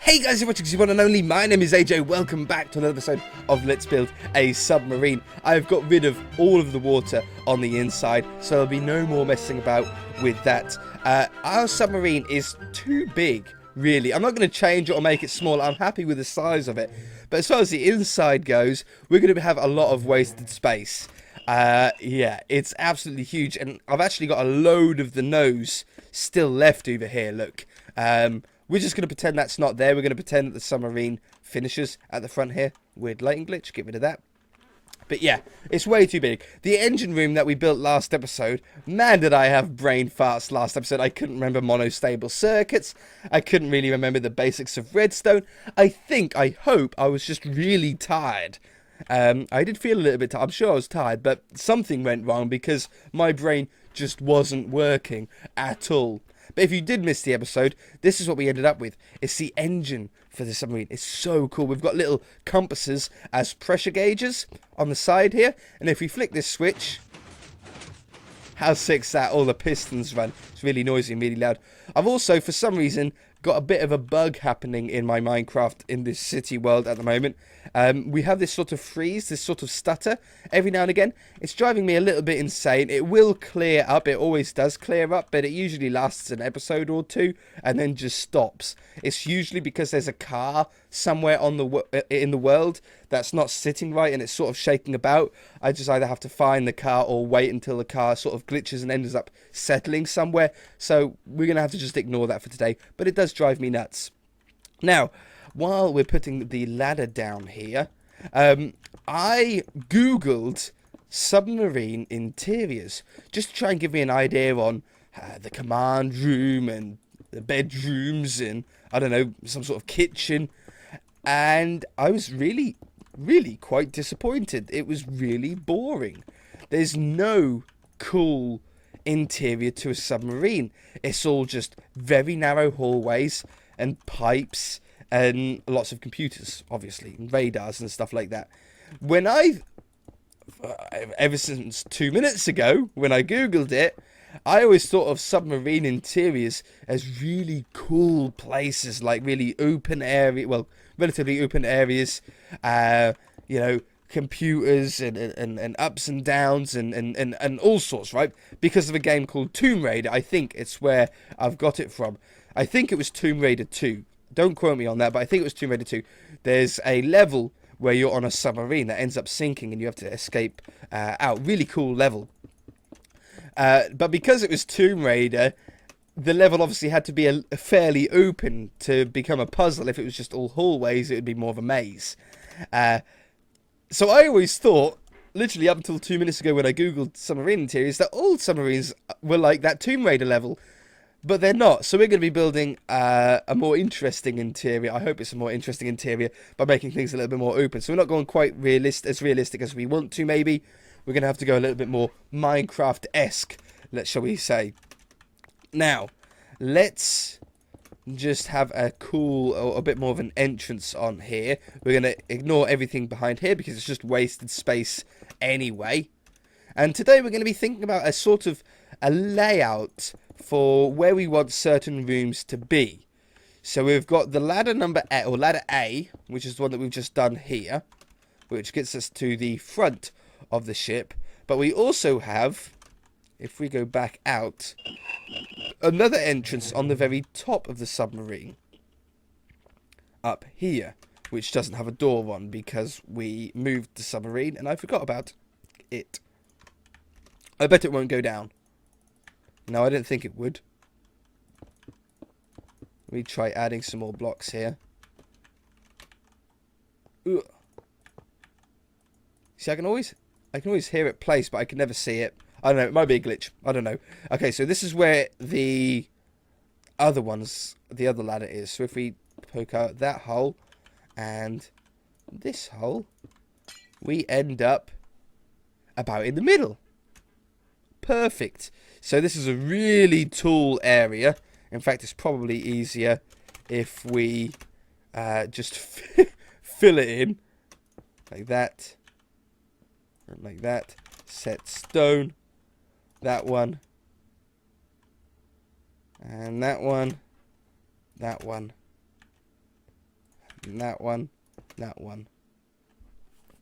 Hey guys, you're watching the one and only. My name is AJ. Welcome back to another episode of Let's Build a Submarine. I've got rid of all of the water on the inside, so there'll be no more messing about with that. Our submarine is too big, really. I'm not going to change it or make it smaller. I'm happy with the size of it. But as far as the inside goes, we're going to have a lot of wasted space. Yeah, it's absolutely huge. And I've actually got a load of the nose still left over here, look. We're just going to pretend that's not there. We're going to pretend that the submarine finishes at the front here. Weird lighting glitch, get rid of that. But yeah, it's way too big. The engine room that we built last episode, man did I have brain farts last episode. I couldn't remember monostable circuits. I couldn't really remember the basics of redstone. I hope I was just really tired. I did feel a little bit tired. I'm sure I was tired, but something went wrong because my brain just wasn't working at all. But if you did miss the episode, this is what we ended up with. It's the engine for the submarine. It's so cool. We've got little compasses as pressure gauges on the side here. And if we flick this switch, how sick's that? All the pistons run. It's really noisy and really loud. I've also, for some reason, got a bit of a bug happening in my Minecraft in this city world at the moment. We have this sort of freeze, this sort of stutter every now and again. It's driving me a little bit insane. It will clear up. It always does clear up, but it usually lasts an episode or two and then just stops. It's usually because there's a car somewhere on in the world that's not sitting right and it's sort of shaking about. I just either have to find the car or wait until the car sort of glitches and ends up settling somewhere. So we're going to have to just ignore that for today, but it does drive me nuts. Now, while we're putting the ladder down here, I googled submarine interiors just to try and give me an idea on the command room and the bedrooms and, I don't know, some sort of kitchen. And I was really quite disappointed. It was really boring. There's no cool interior to a submarine. It's all just very narrow hallways and pipes and lots of computers, obviously, and radars and stuff like that. When ever since 2 minutes ago, when I googled it, I always thought of submarine interiors as really cool places, like really open area, well, relatively open areas, you know, computers and ups and downs and all sorts, right? Because of a game called Tomb Raider. I think it's where I've got it from. I think it was Tomb Raider 2. Don't quote me on that, but I think it was Tomb Raider 2. There's a level where you're on a submarine that ends up sinking and you have to escape out. Really cool level. But because it was Tomb Raider, the level obviously had to be a fairly open to become a puzzle. If it was just all hallways, it would be more of a maze. So I always thought, literally up until 2 minutes ago when I googled submarine interiors, that all submarines were like that Tomb Raider level. But they're not. So we're going to be building a more interesting interior. I hope it's a more interesting interior by making things a little bit more open. So we're not going quite as realistic as we want to, maybe. We're going to have to go a little bit more Minecraft-esque, shall we say. Now, let's just have a cool, or a bit more of an entrance on here. We're going to ignore everything behind here because it's just wasted space anyway. And today we're going to be thinking about a sort of a layout for where we want certain rooms to be. So we've got the ladder number A, or ladder A, which is the one that we've just done here, which gets us to the front of the ship. But we also have, if we go back out, another entrance on the very top of the submarine up here, which doesn't have a door on because we moved the submarine and I forgot about it. I bet it won't go down. No, I didn't think it would. Let me try adding some more blocks here. Ugh. See, I can always hear it place, but I can never see it. I don't know, it might be a glitch. I don't know. Okay, so this is where the other ladder is. So if we poke out that hole and this hole, we end up about in the middle. Perfect. So this is a really tall area. In fact, it's probably easier if we just fill it in like that, and like that. Set stone. That one, and that one, that one, And that one. That one.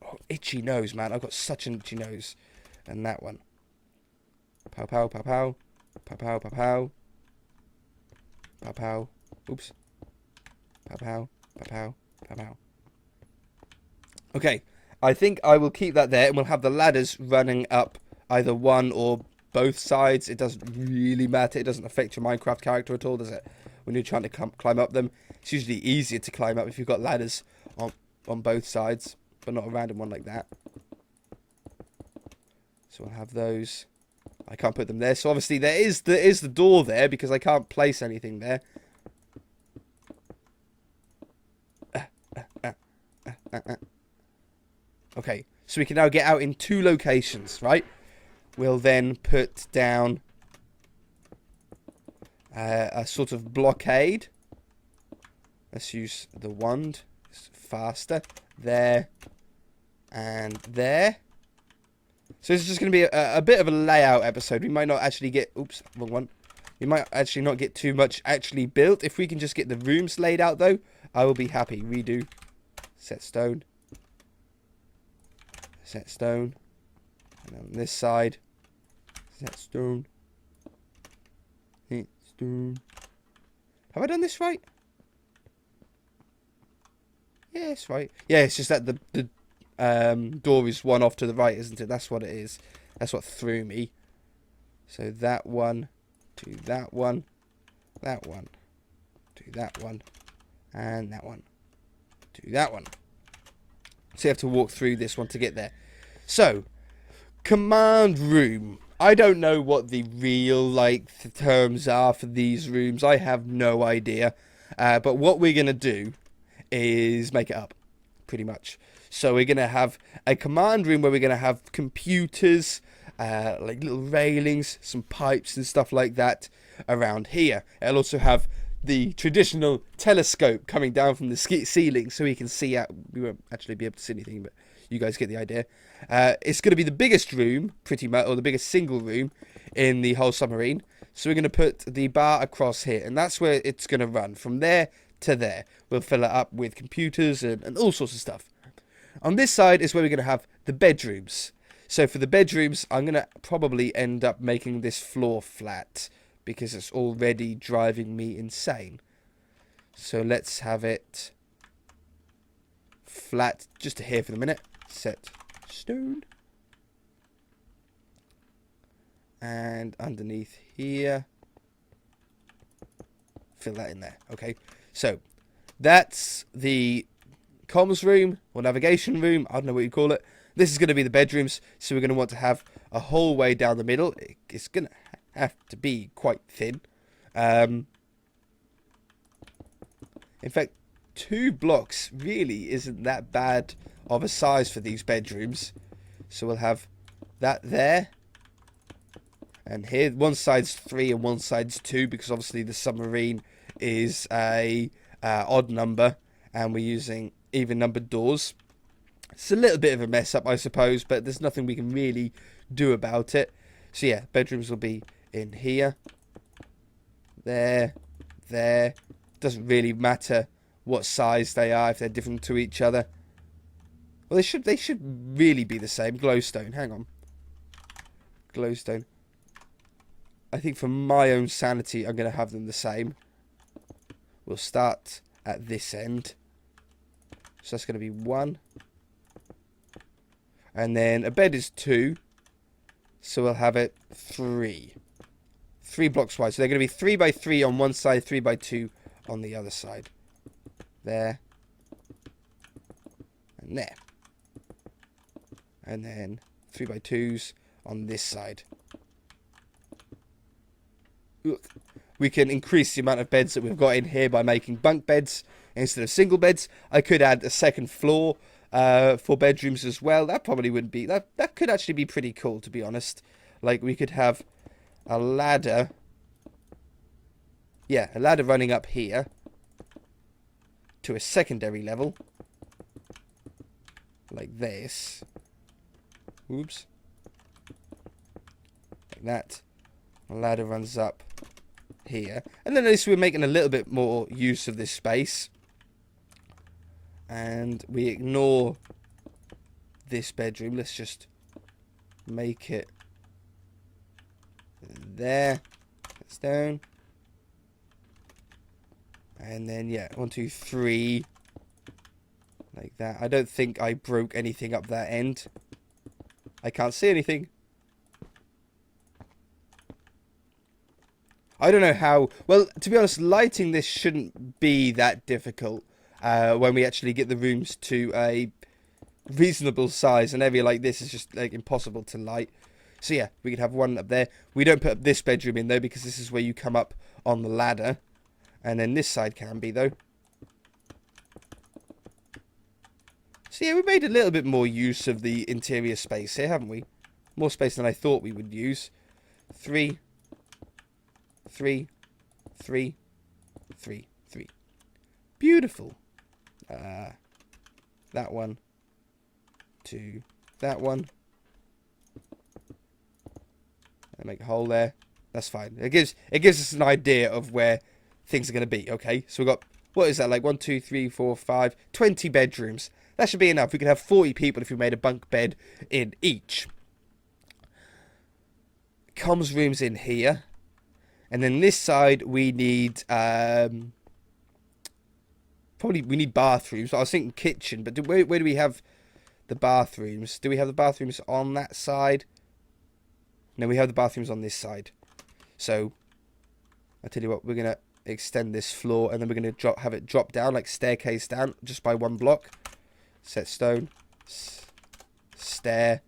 Oh, itchy nose, man. I've got such an itchy nose. And that one. Pow, pow, pow, pow. Pow, pow, pow, pow. Pow, pow. Oops. Pow, pow, pow, pow, pow, pow. Okay. I think I will keep that there, and we'll have the ladders running up either one or both sides. It doesn't really matter. It doesn't affect your Minecraft character at all, does it? When you're trying to climb up them, it's usually easier to climb up if you've got ladders on both sides, but not a random one like that. So we'll have those. I can't put them there, so obviously there is the door there because I can't place anything there. Okay, so we can now get out in 2 locations, right? We'll then put down a sort of blockade. Let's use the wand. It's faster. There. And there. So this is just going to be a bit of a layout episode. We might not actually get... Oops, wrong one. We might actually not get too much actually built. If we can just get the rooms laid out, though, I will be happy. Redo. Set stone. Set stone. And on this side. Set stone. Set stone. Have I done this right? Yeah, it's right. Yeah, it's just that the door is one off to the right, isn't it? That's what it is. That's what threw me. So that one, to that one, that one, to that one, and that one, to that one. So you have to walk through this one to get there. So, command room. I don't know what the real, the terms are for these rooms. I have no idea. But what we're going to do is make it up, pretty much. So we're going to have a command room where we're going to have computers, like little railings, some pipes and stuff like that around here. It'll also have the traditional telescope coming down from the ceiling so we can see out. We won't actually be able to see anything, but you guys get the idea. It's going to be the biggest room, pretty much, or the biggest single room in the whole submarine. So we're going to put the bar across here, and that's where it's going to run, from there to there. We'll fill it up with computers and all sorts of stuff. On this side is where we're going to have the bedrooms. So for the bedrooms, I'm going to probably end up making this floor flat because it's already driving me insane. So let's have it flat just to here for the minute. Set stone. And underneath here, fill that in there. Okay, so that's the comms room or navigation room. I don't know what you call it. This is going to be the bedrooms. So we're going to want to have a hallway down the middle. It's going to have to be quite thin. In fact, 2 blocks really isn't that bad of a size for these bedrooms. So we'll have that there. And here, one side's 3 and one side's 2, because obviously the submarine is a odd number, and we're using even numbered doors. It's a little bit of a mess up, I suppose, but there's nothing we can really do about it. So yeah, bedrooms will be in here, there, there. Doesn't really matter what size they are if they're different to each other. Well, they should really be the same. Glowstone, hang on. Glowstone. I think for my own sanity, I'm going to have them the same. We'll start at this end. So that's going to be 1. And then a bed is 2. So we'll have it 3. 3 blocks wide. So they're going to be 3 by 3 on one side, 3 by 2 on the other side. There. And there. And then 3 by 2s on this side. Look, we can increase the amount of beds that we've got in here by making bunk beds instead of single beds. I could add a second floor for bedrooms as well. That probably wouldn't be... That could actually be pretty cool, to be honest. Like, we could have a ladder. Yeah, a ladder running up here to a secondary level. Like this. Oops. Like that. A ladder runs up here. And then at least we're making a little bit more use of this space. And we ignore this bedroom. Let's just make it there. That's down. And then, yeah, 1, 2, 3. Like that. I don't think I broke anything up that end. I can't see anything. I don't know how... Well, to be honest, lighting this shouldn't be that difficult when we actually get the rooms to a reasonable size. An area like this is just like impossible to light. So yeah, we could have one up there. We don't put this bedroom in though, because this is where you come up on the ladder. And then this side can be though. So yeah, we made a little bit more use of the interior space here, haven't we? More space than I thought we would use. 3, 3, 3, 3, 3. Beautiful. That one. To that one. And make a hole there. That's fine. It gives us an idea of where things are going to be. Okay, so we've got, what is that, like 1, 2, 3, 4, 5, 20 bedrooms. That should be enough. We could have 40 people if we made a bunk bed in each. Comms rooms in here. And then this side we need probably we need bathrooms. I was thinking kitchen, but where do we have the bathrooms? Do we have the bathrooms on that side? No, we have the bathrooms on this side. So I tell you what, we're gonna extend this floor, and then we're gonna have it drop down like staircase down, just by 1 block. Set stone, stair,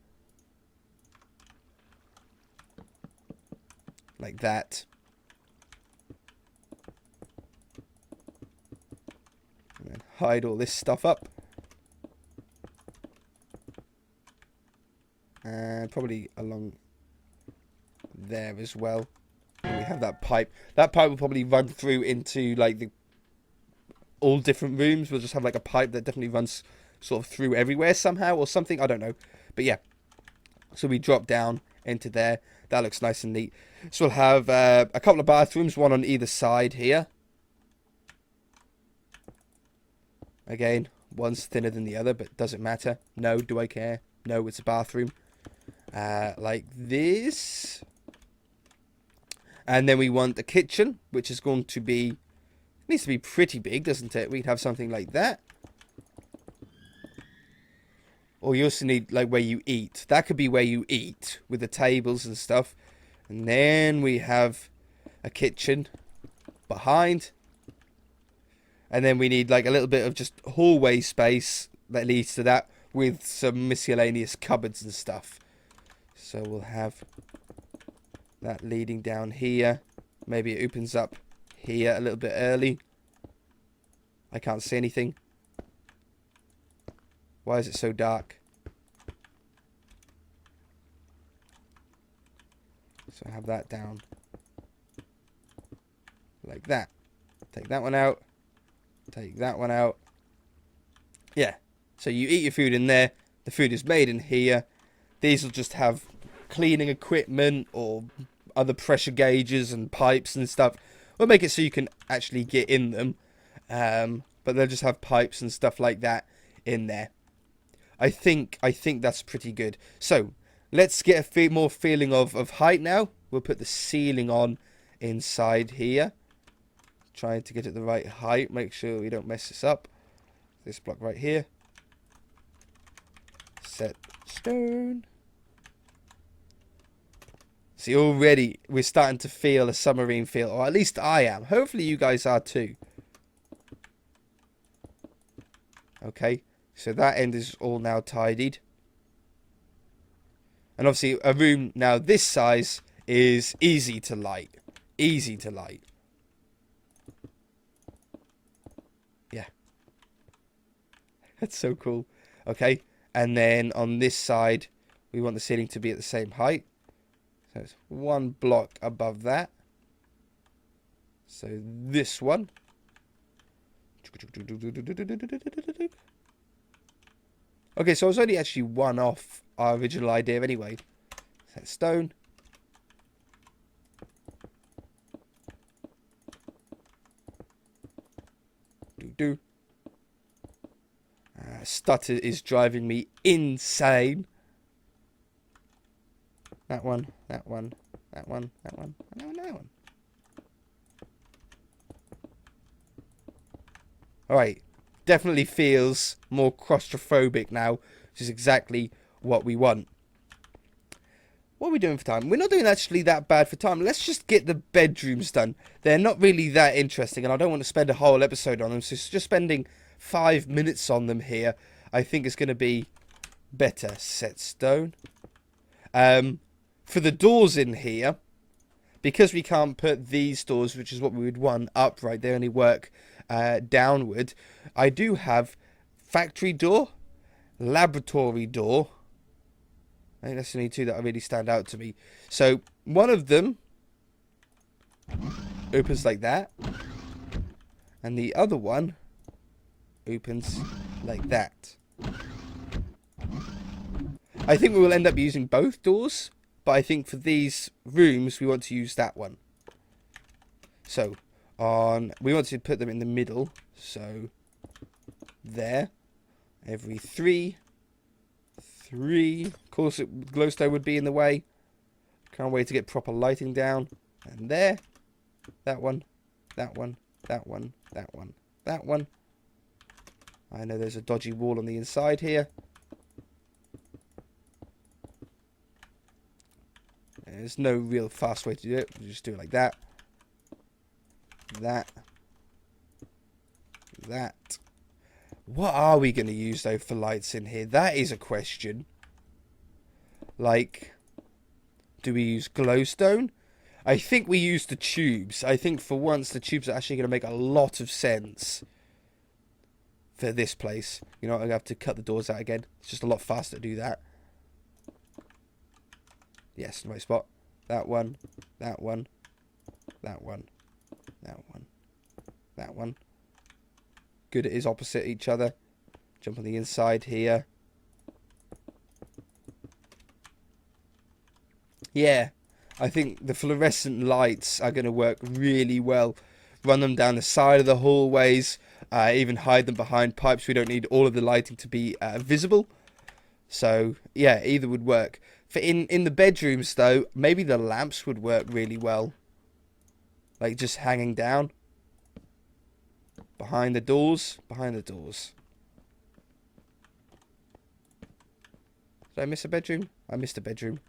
like that. And then hide all this stuff up. And probably along there as well. And we have that pipe. That pipe will probably run through into like all different rooms. We'll just have like a pipe that definitely runs sort of through everywhere somehow or something. I don't know. But yeah. So we drop down into there. That looks nice and neat. So we'll have a couple of bathrooms, one on either side here. Again, one's thinner than the other, but doesn't matter. No, do I care? No, it's a bathroom. Like this. And then we want the kitchen, which is going to be... needs to be pretty big, doesn't it? We'd have something like that. Or you also need, like, where you eat. That could be where you eat, with the tables and stuff. And then we have a kitchen behind. And then we need, like, a little bit of just hallway space that leads to that, with some miscellaneous cupboards and stuff. So we'll have that leading down here. Maybe it opens up here a little bit early. I can't see anything. Why is it so dark? So have that down. Like that. Take that one out. Take that one out. Yeah. So you eat your food in there. The food is made in here. These will just have cleaning equipment or other pressure gauges and pipes and stuff. We'll make it so you can actually get in them. But they'll just have pipes and stuff like that in there. I think that's pretty good. So let's get a more feeling of height now. We'll put the ceiling on inside here. Trying to get it the right height. Make sure we don't mess this up. This block right here. Set stone. See, already we're starting to feel a submarine feel. Or at least I am. Hopefully you guys are too. Okay. So that end is all now tidied. And obviously a room now this size is easy to light. Easy to light. Yeah. That's so cool. Okay. And then on this side, we want the ceiling to be at the same height. So it's 1 block above that. So this one. Okay, so I was only actually 1 off our original idea anyway. Set stone. stutter is driving me insane. That one, that one, that one, that one, and that one, that one. Alright, definitely feels more claustrophobic now, which is exactly what we want. What are we doing for time? We're not doing actually that bad for time. Let's just get the bedrooms done. They're not really that interesting, and I don't want to spend a whole episode on them, so just spending 5 minutes on them here, I think is going to be better. Set stone. For the doors in here, because we can't put these doors, which is what we would want, upright, they only work downward. I do have factory door, laboratory door. I think that's the only two that really stand out to me. So one of them opens like that, and the other one opens like that. I think we will end up using both doors, but I think for these rooms we want to use that one. So we want to put them in the middle, so there. Every three. Of course, glowstone would be in the way. Can't wait to get proper lighting down. And there. That one. That one. That one. That one. That one. I know there's a dodgy wall on the inside here. There's no real fast way to do it. We'll just do it like that. That. That. What are we going to use, though, for lights in here? That is a question. Like, do we use glowstone? I think we use the tubes. I think for once the tubes are actually going to make a lot of sense for this place. You know, I'm going to have to cut the doors out again. It's just a lot faster to do that. Yes, right spot. That one. That one. That one. That one. That one. Good, it is opposite each other. Jump on the inside here. Yeah, I think the fluorescent lights are going to work really well. Run them down the side of the hallways. Even hide them behind pipes. We don't need all of the lighting to be visible. So, yeah, either would work. For in the bedrooms, though, maybe the lamps would work really well. Like, just hanging down. Behind the doors. Behind the doors. Did I miss a bedroom? I missed a bedroom.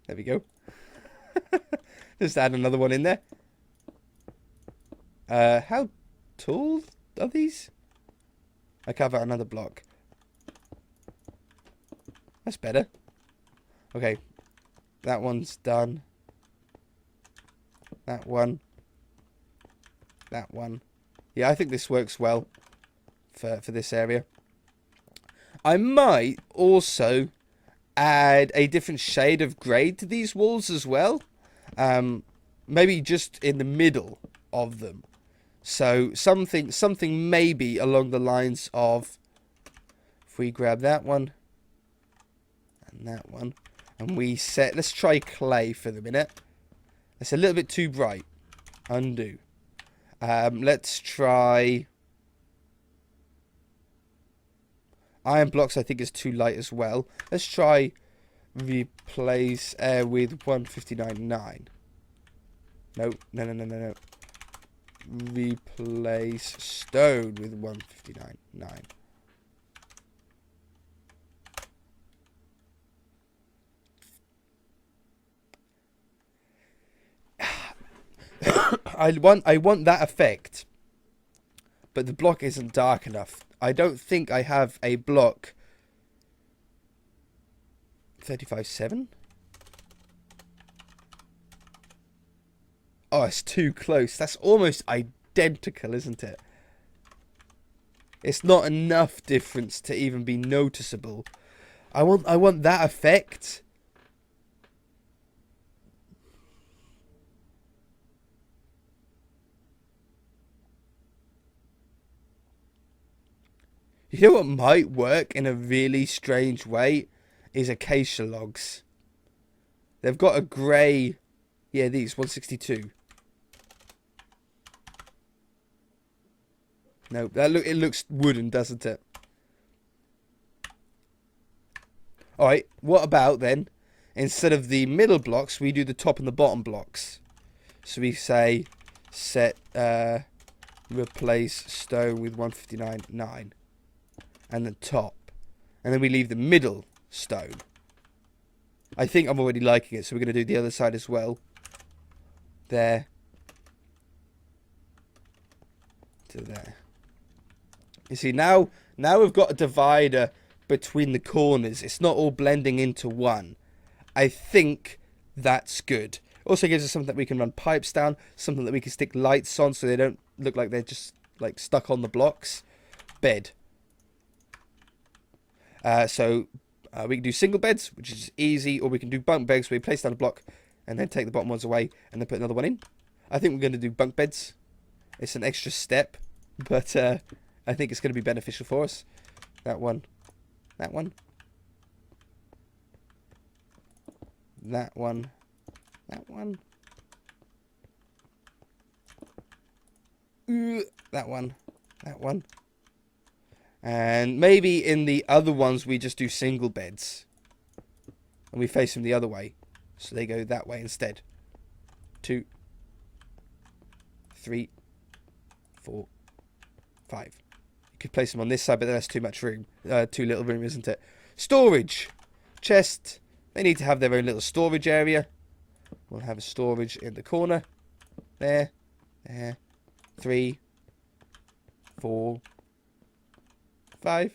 There we go. Just add another one in there. How tall are these? I cover another block. That's better. Okay. That one's done. That one. That one. Yeah, I think this works well for this area. I might also add a different shade of grey to these walls as well. Maybe just in the middle of them. So something maybe along the lines of, if we grab that one and that one, and we set, let's try clay for the minute. It's a little bit too bright. Undo. Let's try iron blocks. I think is too light as well. Let's try replace with 159.9. No. Replace stone with 159.9. I want that effect, but the block isn't dark enough. I don't think I have a block 35.7. Oh, it's too close. That's almost identical, isn't it? It's not enough difference to even be noticeable. I want that effect. You know what might work in a really strange way is acacia logs. They've got a grey... Yeah, these, 162. No, it looks wooden, doesn't it? Alright, what about then, instead of the middle blocks, we do the top and the bottom blocks. So we say, set, replace stone with 159.9. And the top. And then we leave the middle stone. I think I'm already liking it, so we're going to do the other side as well. There. To there. You see, now we've got a divider between the corners. It's not all blending into one. I think that's good. Also gives us something that we can run pipes down, something that we can stick lights on so they don't look like they're just like stuck on the blocks. Bed. So we can do single beds, which is easy, or we can do bunk beds where we place down a block and then take the bottom ones away and then put another one in. I think we're going to do bunk beds. It's an extra step, but I think it's going to be beneficial for us. That one. That one. That one. That one. That one. That one. And maybe in the other ones we just do single beds. And we face them the other way. So they go that way instead. 2, 3, 4, 5. You could place them on this side, but that's too much room. Too little room, isn't it? Storage. Chest. They need to have their own little storage area. We'll have a storage in the corner. There. There. 3, 4, 5.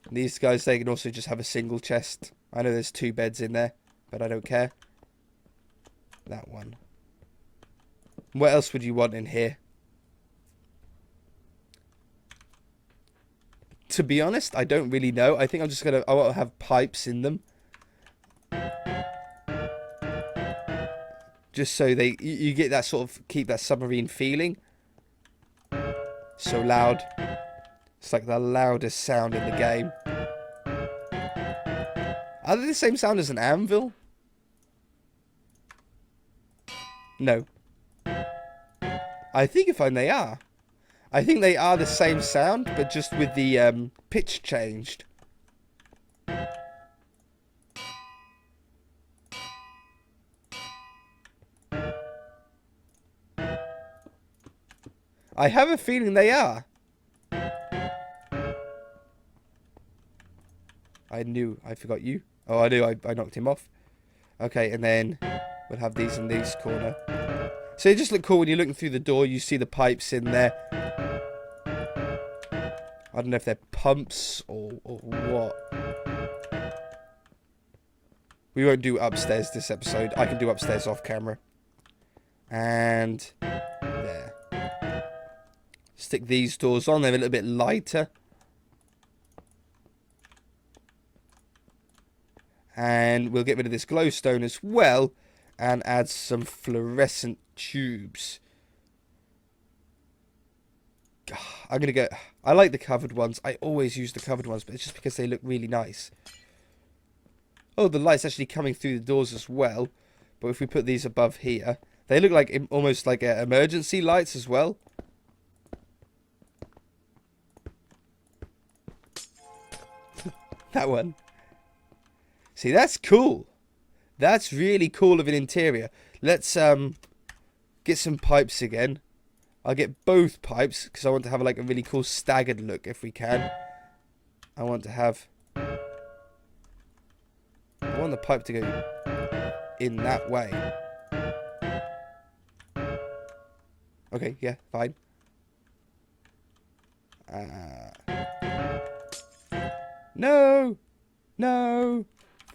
And these guys, they can also just have a single chest. I know there's 2 beds in there, but I don't care. That one. What else would you want in here? To be honest, I don't really know. I think I want to have pipes in them. Just so you get that sort of, keep that submarine feeling. So loud. It's like the loudest sound in the game. Are they the same sound as an anvil? No. I think they are. I think they are the same sound, but just with the pitch changed. I have a feeling they are. I forgot you. Oh, I knew, I knocked him off. Okay, and then we'll have these in this corner. So they just look cool when you're looking through the door. You see the pipes in there. I don't know if they're pumps or what. We won't do upstairs this episode. I can do upstairs off camera. And there. Stick these doors on. They're a little bit lighter. And we'll get rid of this glowstone as well. And add some fluorescent tubes. I'm going to go... I like the covered ones. I always use the covered ones, but it's just because they look really nice. Oh, the light's actually coming through the doors as well. But if we put these above here, they look like almost like emergency lights as well. That one. See, that's cool. That's really cool of an interior. Let's get some pipes again. I'll get both pipes because I want to have like a really cool staggered look if we can. I want to have... I want the pipe to go in that way. Okay, yeah, fine. No! No!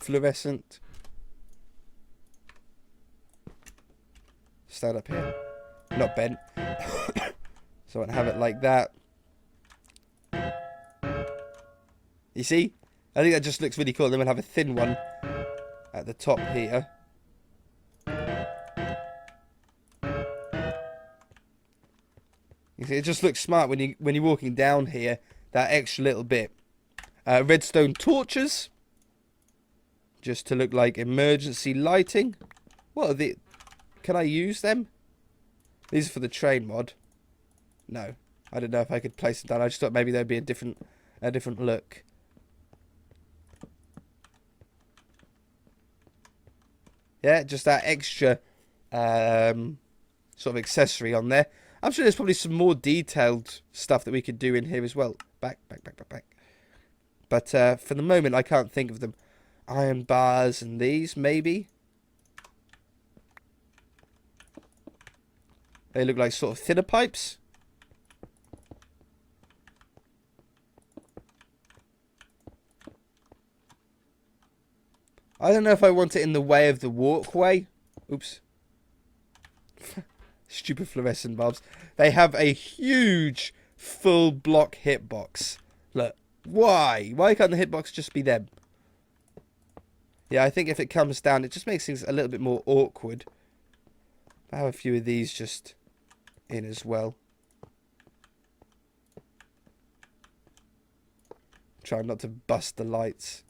Fluorescent. Stand up here. Not bent. So I want to have it like that. You see? I think that just looks really cool. Then we'll have a thin one at the top here. You see, it just looks smart when you're walking down here. That extra little bit. Redstone torches. just to look like emergency lighting. What are the... Can I use them? These are for the train mod. No. I don't know if I could place them down. I just thought maybe there'd be a different look. Yeah, just that extra sort of accessory on there. I'm sure there's probably some more detailed stuff that we could do in here as well. Back. But for the moment, I can't think of them. Iron bars and these, maybe. They look like sort of thinner pipes. I don't know if I want it in the way of the walkway. Oops. Stupid fluorescent bulbs. They have a huge full block hitbox. Look. Why? Why can't the hitbox just be them? Yeah, I think if it comes down, it just makes things a little bit more awkward. I have a few of these just in as well. Try not to bust the lights.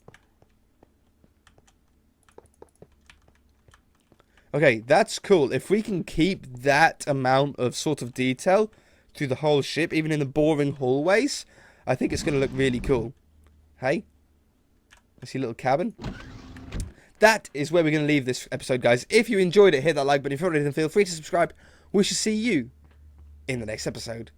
Okay, that's cool. If we can keep that amount of sort of detail through the whole ship, even in the boring hallways, I think it's going to look really cool. Hey? I see a little cabin. That is where we're going to leave this episode, guys. If you enjoyed it, hit that like button. If you want anything, feel free to subscribe. We shall see you in the next episode.